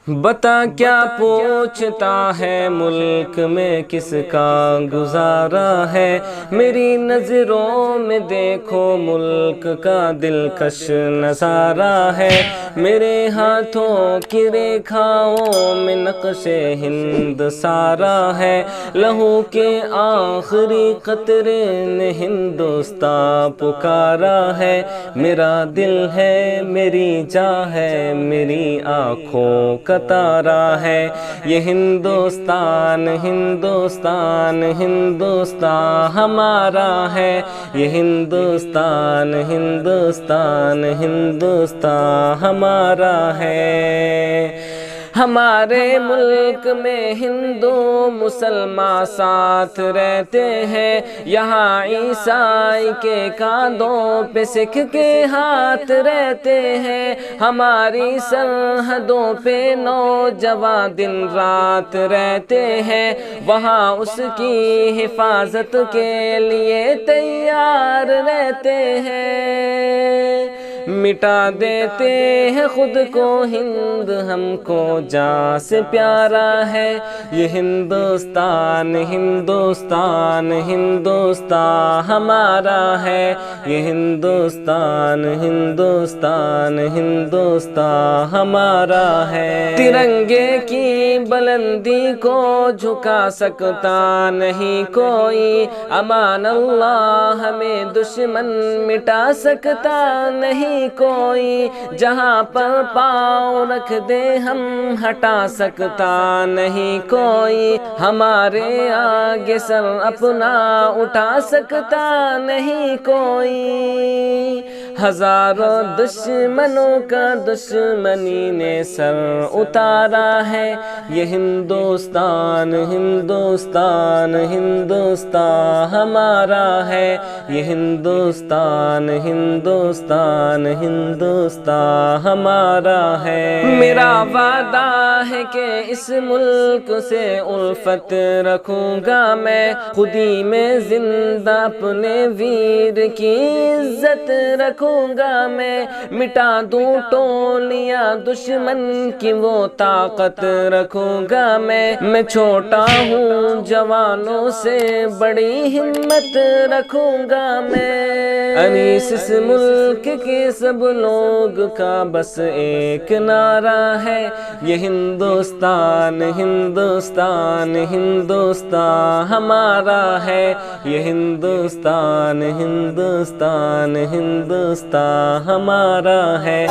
بتا کیا پوچھتا ہے ملک میں کس کا گزارا ہے، میری نظروں میں دیکھو ملک کا دلکش نظارہ ہے، میرے ہاتھوں کی ریکھاؤں میں نقش ہند سارا ہے، لہو کے آخری قطرے نے ہندوستان پکارا ہے، میرا دل ہے میری جاں ہے میری آنکھوں کا تارا ہے، یہ ہندوستان ہندوستان ہندوستان ہمارا ہے، یہ ہندوستان ہندوستان ہندوستان ہمارا ہے۔ ہمارے ملک میں ہندو مسلمان ساتھ رہتے ہیں، یہاں عیسائی کے کاندھوں پہ سکھ کے ہاتھ رہتے ہیں، ہماری سرحدوں پہ نوجوان دن رات رہتے ہیں، وہاں اس کی حفاظت کے لیے تیار رہتے ہیں، مٹا دیتے ہیں خود کو ہند ہم کو جاں سے پیارا ہے، یہ ہندوستان ہندوستان ہندوستان ہمارا ہے، یہ ہندوستان ہندوستان ہندوستان ہمارا ہے۔ ترنگے کی بلندی کو جھکا سکتا نہیں کوئی، امان اللہ ہمیں دشمن مٹا سکتا نہیں کوئی، جہاں پر پاؤں رکھ دے ہم ہٹا سکتا نہیں کوئی، ہمارے آگے سر اپنا اٹھا سکتا نہیں کوئی، ہزاروں دشمنوں کا دشمنی نے سر اتارا ہے، یہ ہندوستان ہندوستان ہندوستان ہمارا ہے، یہ ہندوستان ہندوستان ہندوستان ہمارا ہے۔ میرا وعدہ ہے کہ اس ملک سے الفت رکھوں گا میں، خودی میں زندہ اپنے ویر کی عزت رکھوں گا میں، مٹا دوں ٹولیاں دشمن کی وہ طاقت رکھوں گا میں چھوٹا ہوں جوانوں سے بڑی ہمت رکھوں گا میں، انیس اس ملک کے سب لوگ کا بس ایک نعرہ ہے، یہ ہندوستان ہندوستان ہندوستان ہمارا ہے، یہ ہندوستان ہندوستان ہندوستان ہمارا ہے۔